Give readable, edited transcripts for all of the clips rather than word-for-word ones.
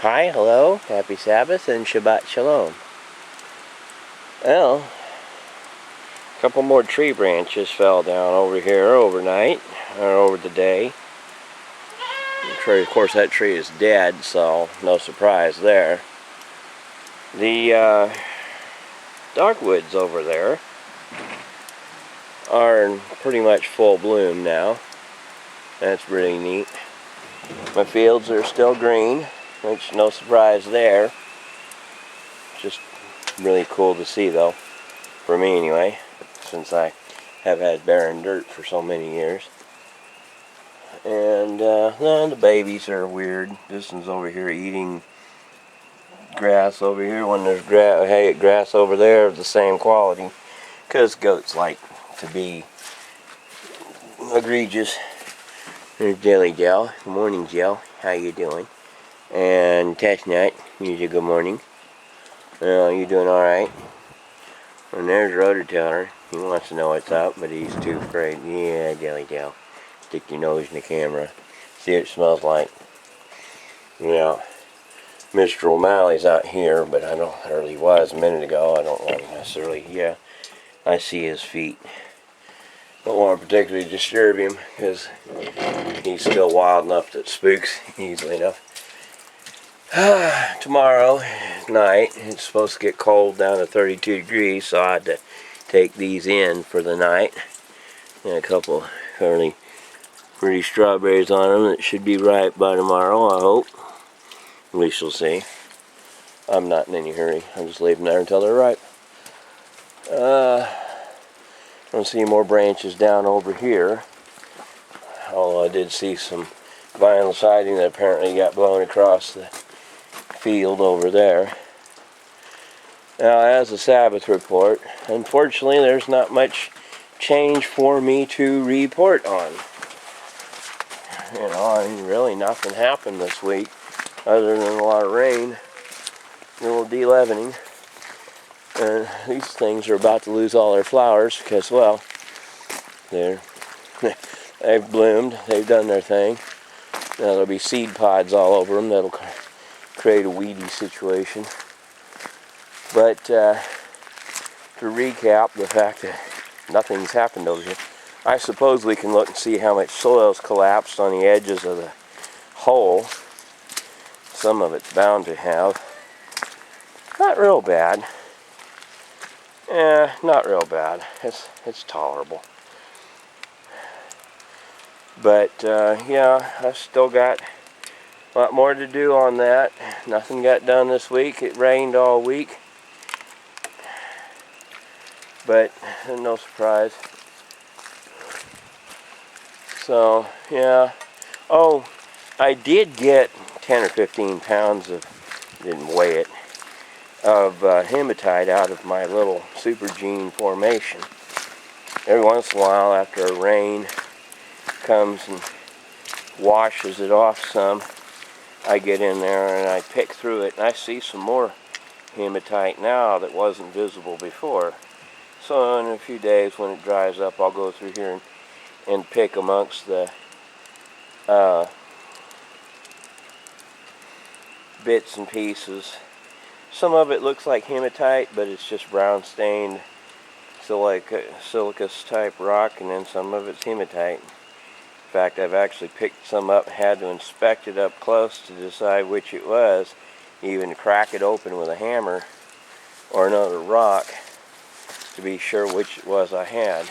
Hi, hello, happy Sabbath and Shabbat Shalom. Well, a couple more tree branches fell down over here overnight, or over the day. Of course, that tree is dead, so no surprise there. The dogwoods over there are in pretty much full bloom now. That's really neat. My fields are still green, which no surprise there. Just really cool to see though, for me anyway, since I have had barren dirt for so many years. And the babies are weird. This one's over here eating grass over here when there's grass over there of the same quality, because goats like to be egregious. There's Jelly Gel. Good morning, Gel. How you doing? And Chestnut. You say good morning. You doing alright? And there's Rototiller. He wants to know what's up, but he's too afraid. Yeah, Jelly Gel. Stick your nose in the camera. See what it smells like. Yeah. Mr. O'Malley's out here, but I don't, or he was a minute ago. I don't necessarily, yeah. I see his feet. Don't want to particularly disturb him, because he's still wild enough that spooks easily enough. Tomorrow night, it's supposed to get cold down to 32 degrees, so I had to take these in for the night. And a couple fairly pretty strawberries on them that should be ripe by tomorrow, I hope. We shall see. I'm not in any hurry. I'll just leave them there until they're ripe. I don't see more branches down over here. Although I did see some vinyl siding that apparently got blown across the field over there. Now, as a Sabbath report, unfortunately there's not much change for me to report on. Really nothing happened this week other than a lot of rain, a little de-leavening, and these things are about to lose all their flowers because, well, they've bloomed, they've done their thing. Now there'll be seed pods all over them that'll create a weedy situation. But to recap the fact that nothing's happened over here, I suppose we can look and see how much soil's collapsed on the edges of the hole. Some of it's bound to have. Not real bad. Not real bad. It's tolerable. But yeah, I've still got a lot more to do on that. Nothing got done this week. It rained all week. But no surprise. So, yeah. Oh, I did get 10 or 15 pounds of, didn't weigh it, of hematite out of my little super gene formation. Every once in a while, after a rain comes and washes it off some, I get in there and I pick through it, and I see some more hematite now that wasn't visible before. So in a few days when it dries up, I'll go through here and pick amongst the bits and pieces. Some of it looks like hematite, but it's just brown stained silicous type rock, and then some of it's hematite. In fact, I've actually picked some up, had to inspect it up close to decide which it was, even crack it open with a hammer or another rock to be sure which it was I had.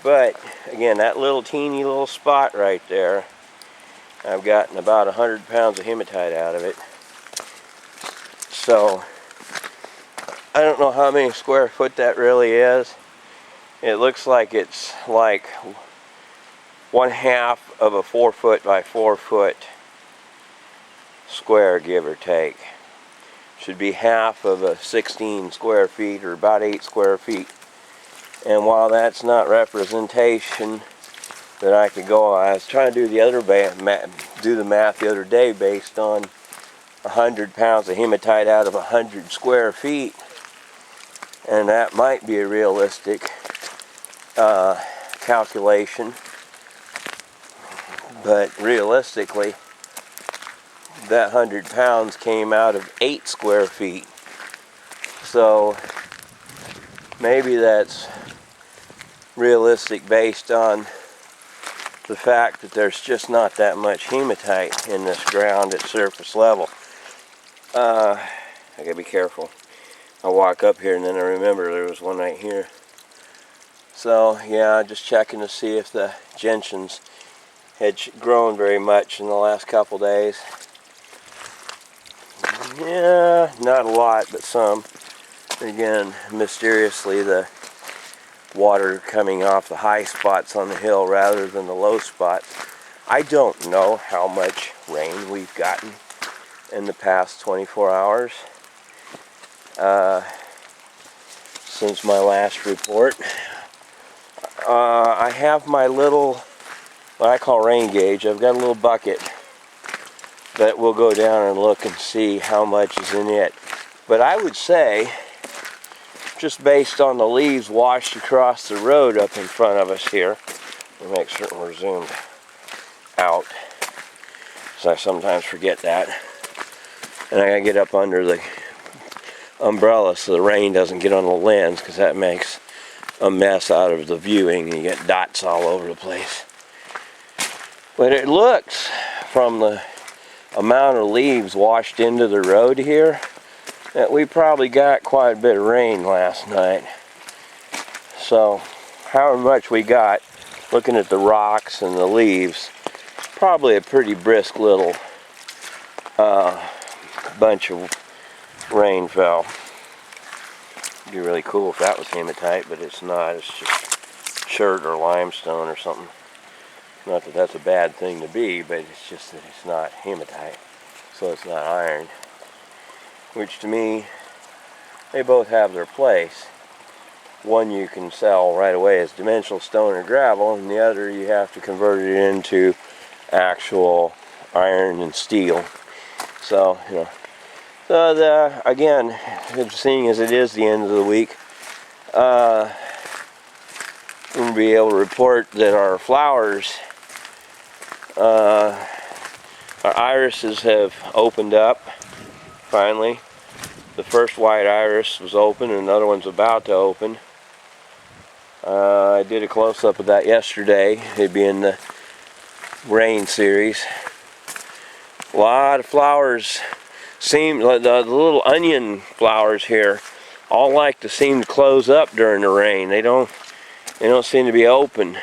But again, that little teeny little spot right there, I've gotten about 100 pounds of hematite out of it. So I don't know how many square foot that really is. It looks like it's like 1/2 of a 4 foot by 4 foot square, give or take. Should be half of a 16 square feet, or about 8 square feet. And while that's not representation that I could go on, I was trying to do the math the other day based on 100 pounds of hematite out of 100 square feet, and that might be a realistic calculation. But realistically, that 100 pounds came out of 8 square feet. So maybe that's realistic based on the fact that there's just not that much hematite in this ground at surface level. I gotta be careful. I walk up here and then I remember there was one right here. So yeah, just checking to see if the gentians had grown very much in the last couple days. Yeah, not a lot, but some. Again, mysteriously the water coming off the high spots on the hill rather than the low spots. I don't know how much rain we've gotten in the past 24 hours since my last report. I have my little, what I call rain gauge. I've got a little bucket that will go down and look and see how much is in it. But I would say, just based on the leaves washed across the road up in front of us here, we'll make certain we're zoomed out, so I sometimes forget that. And I gotta get up under the umbrella so the rain doesn't get on the lens, because that makes a mess out of the viewing and you get dots all over the place. But it looks, from the amount of leaves washed into the road here, that we probably got quite a bit of rain last night. So however much we got, looking at the rocks and the leaves, probably a pretty brisk little bunch of rain fell. It'd be really cool if that was hematite, but it's not. It's just chert or limestone or something. Not that that's a bad thing to be, but it's just that it's not hematite, so it's not iron. Which to me, they both have their place. One you can sell right away as dimensional stone or gravel, and the other you have to convert it into actual iron and steel. So, you know. So again, seeing as it is the end of the week, we'll be able to report that our flowers, our irises have opened up finally. The first white iris was open and another one's about to open. I did a close-up of that yesterday. It'd be in the rain series. A lot of flowers seem, the little onion flowers here all like to seem to close up during the rain. They don't seem to be open.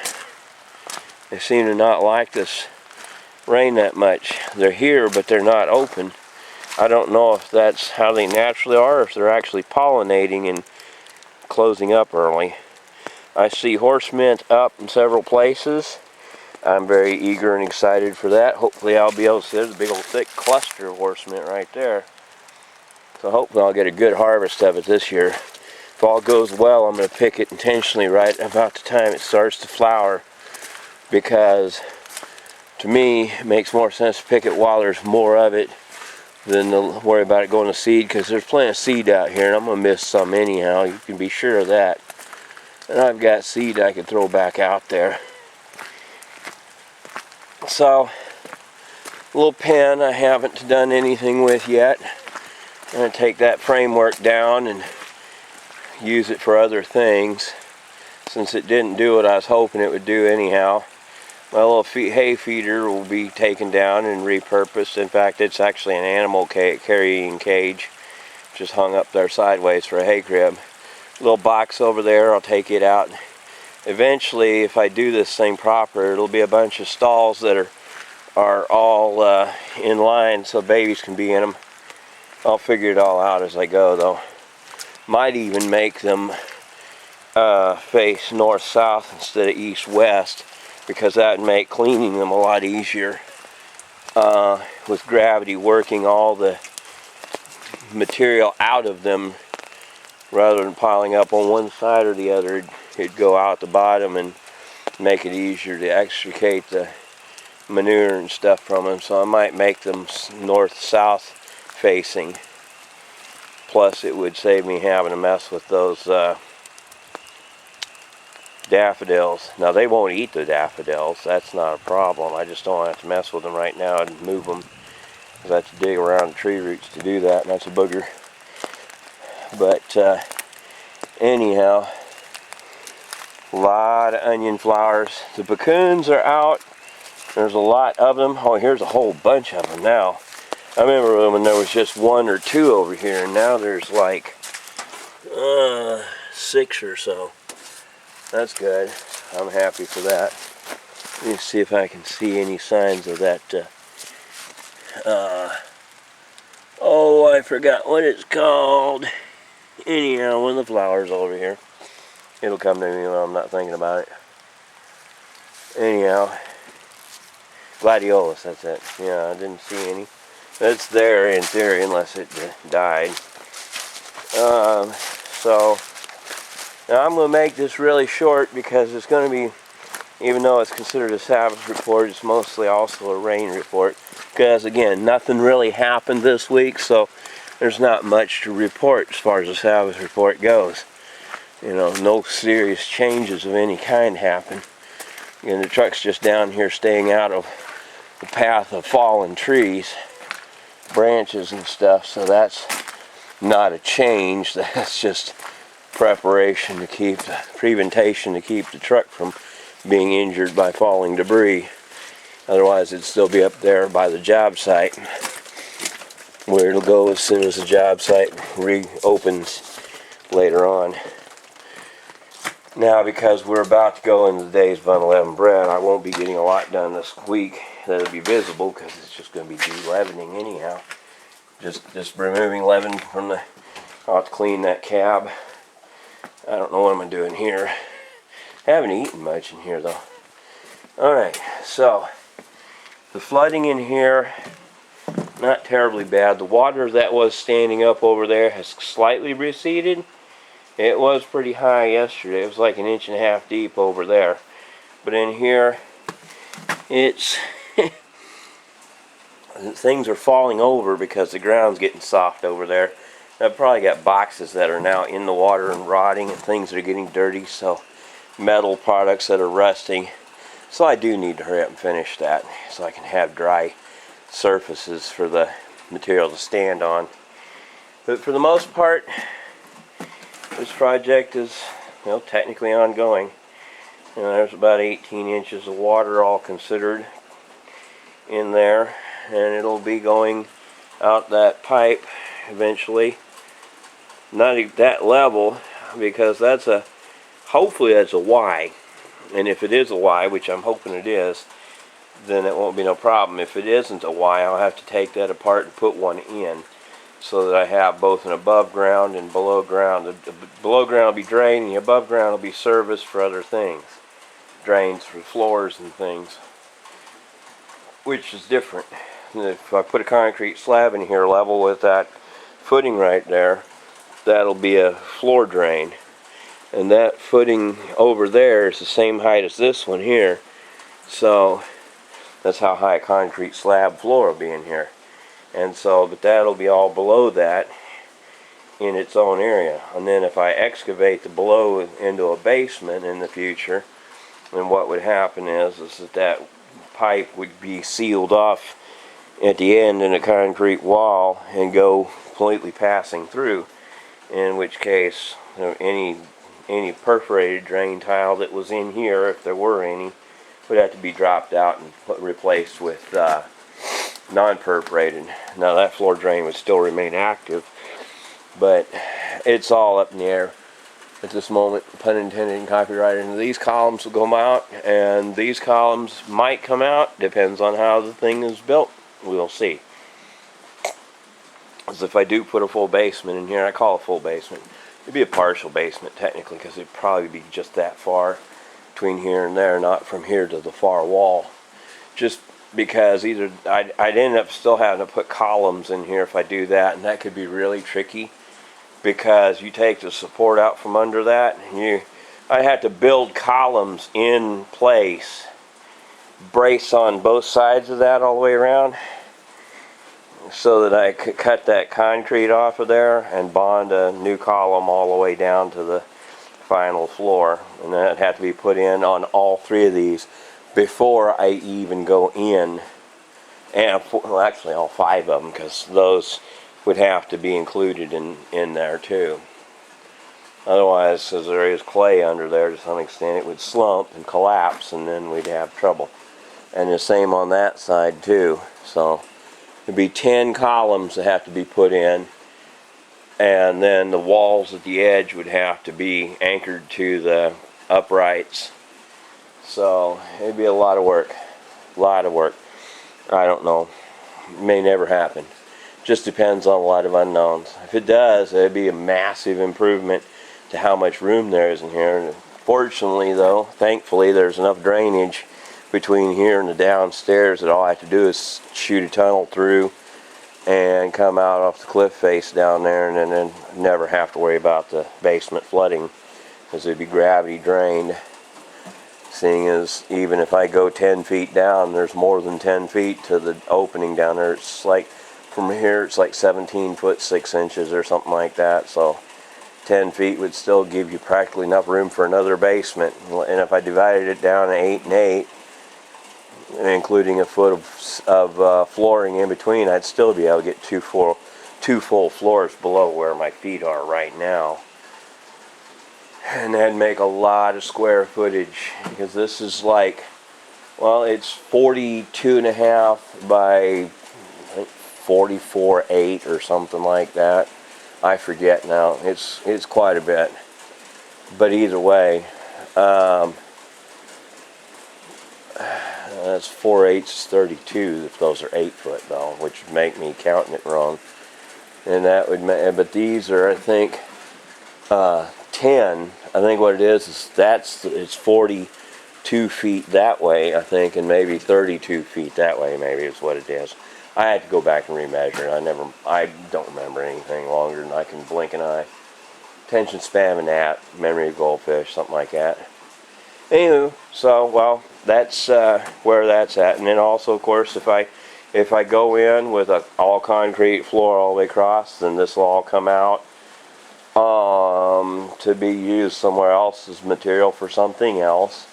They seem to not like this rain that much. They're here, but they're not open. I don't know if that's how they naturally are, or if they're actually pollinating and closing up early. I see horse mint up in several places. I'm very eager and excited for that. Hopefully I'll be able to see, there's a big old thick cluster of horse mint right there. So hopefully I'll get a good harvest of it this year. If all goes well, I'm going to pick it intentionally right about the time it starts to flower, because to me it makes more sense to pick it while there's more of it than to worry about it going to seed, because there's plenty of seed out here and I'm going to miss some anyhow. You can be sure of that. And I've got seed I can throw back out there. So, a little pen I haven't done anything with yet. I'm going to take that framework down and use it for other things, since it didn't do what I was hoping it would do anyhow. My little hay feeder will be taken down and repurposed. In fact, it's actually an animal carrying cage, just hung up there sideways for a hay crib. Little box over there, I'll take it out. Eventually, if I do this thing proper, it'll be a bunch of stalls that are all in line so babies can be in them. I'll figure it all out as I go, though. Might even make them face north-south instead of east-west, because that would make cleaning them a lot easier. With gravity working all the material out of them, rather than piling up on one side or the other, it'd go out the bottom and make it easier to extricate the manure and stuff from them. So I might make them north-south facing. Plus it would save me having to mess with those daffodils. Now they won't eat the daffodils, that's not a problem. I just don't have to mess with them right now and move them because I have to dig around the tree roots to do that, and that's a booger. But anyhow, a lot of onion flowers. The puccoons are out. There's a lot of them. Oh, here's a whole bunch of them now. I remember when there was just one or two over here, and now there's like 6 or so. That's good. I'm happy for that. Let me see if I can see any signs of that. Oh, I forgot what it's called. Anyhow, one of the flowers over here. It'll come to me when I'm not thinking about it. Anyhow, gladiolus, that's it. Yeah, I didn't see any. It's there in theory, unless it died. So, now I'm going to make this really short because it's going to be, even though it's considered a Sabbath report, it's mostly also a rain report. Because, again, nothing really happened this week, so there's not much to report as far as the Sabbath report goes. You know, no serious changes of any kind happened. And the truck's just down here staying out of the path of fallen trees, branches and stuff, so that's not a change. That's just preparation to keep, preventation to keep the truck from being injured by falling debris. Otherwise it'd still be up there by the job site, where it'll go as soon as the job site reopens later on. Now, because we're about to go into the days of unleavened bread, I won't be getting a lot done this week that'll be visible, because it's just going to be de-leavening anyhow. Just removing leaven from the, I'll have to clean that cab. I don't know what I'm doing here. I haven't eaten much in here though. Alright, so the flooding in here, not terribly bad. The water that was standing up over there has slightly receded. It was pretty high yesterday. It was like 1.5 inches deep over there. But in here, it's things are falling over because the ground's getting soft over there. I've probably got boxes that are now in the water and rotting, and things that are getting dirty, so metal products that are rusting. So I do need to hurry up and finish that so I can have dry surfaces for the material to stand on. But for the most part, this project is, well, technically ongoing. And there's about 18 inches of water all considered in there, and it'll be going out that pipe eventually. Not at that level, because that's a, hopefully that's a Y. And if it is a Y, which I'm hoping it is, then it won't be no problem. If it isn't a Y, I'll have to take that apart and put one in, so that I have both an above ground and below ground. The below ground will be drained, and the above ground will be serviced for other things. Drains for floors and things, which is different. And if I put a concrete slab in here level with that footing right there, that'll be a floor drain. And that footing over there is the same height as this one here. So that's how high a concrete slab floor will be in here. And so, but that'll be all below that in its own area. And then if I excavate the below into a basement in the future, then what would happen is that pipe would be sealed off at the end in a concrete wall and go completely passing through. In which case, any perforated drain tile that was in here, if there were any, would have to be dropped out and replaced with non-perforated. Now that floor drain would still remain active, but it's all up in the air at this moment, pun intended and copyrighted. And these columns will come out, and these columns might come out, depends on how the thing is built. We'll see. As if I do put a full basement in here, I call it a full basement. It'd be a partial basement technically, because it'd probably be just that far between here and there, not from here to the far wall. Just because either I'd end up still having to put columns in here if I do that, and that could be really tricky, because you take the support out from under that, and I'd have to build columns in place, brace on both sides of that all the way around, so that I could cut that concrete off of there and bond a new column all the way down to the final floor. And that had to be put in on all 3 of these before I even go in and well, actually all 5 of them, because those would have to be included in there too. Otherwise, as there is clay under there to some extent, it would slump and collapse, and then we'd have trouble. And the same on that side too. So there'd be 10 columns that have to be put in, and then the walls at the edge would have to be anchored to the uprights. So it'd be a lot of work. A lot of work. I don't know. It may never happen. Just depends on a lot of unknowns. If it does, it'd be a massive improvement to how much room there is in here. And fortunately, though, thankfully, there's enough drainage between here and the downstairs that all I have to do is shoot a tunnel through and come out off the cliff face down there, and then never have to worry about the basement flooding, because it'd be gravity drained. Seeing as even if I go 10 feet down, there's more than 10 feet to the opening down there. It's like, from here, it's like 17 foot 6 inches or something like that. So 10 feet would still give you practically enough room for another basement. And if I divided it down to 8 and 8, including a foot of flooring in between, I'd still be able to get two full floors below where my feet are right now. And that'd make a lot of square footage, because this is like, well, it's 42.5 by 44.8 or something like that. I forget now. It's quite a bit. But either way, that's 4/8 is 32, if those are 8 foot though, which would make me counting it wrong. And that would make, but these are, I think, 10. I think what it is it's 42 feet that way, I think, and maybe 32 feet that way, maybe is what it is. I had to go back and remeasure it. I don't remember anything longer than I can blink an eye. Attention span of a gnat, memory of goldfish, something like that. Anywho, so, well, that's where that's at. And then also, of course, if I go in with a all concrete floor all the way across, then this will all come out to be used somewhere else as material for something else.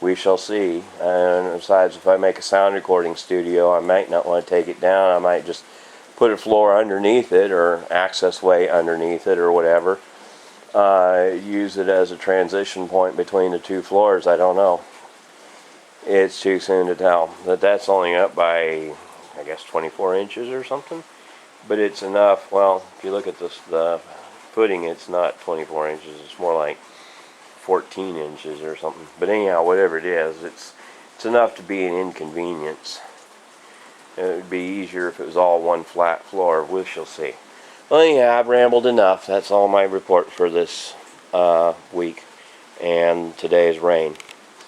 We shall see. And besides, if I make a sound recording studio, I might not want to take it down. I might just put a floor underneath it, or access way underneath it, or whatever. Use it as a transition point between the 2 floors. I don't know. It's too soon to tell. But that's only up by, I guess, 24 inches or something. But it's enough. Well, if you look at the footing, it's not 24 inches. It's more like 14 inches or something. But anyhow, whatever it is, it's enough to be an inconvenience. It would be easier if it was all one flat floor. We shall see. Well, anyhow, I've rambled enough. That's all my report for this week and today's rain.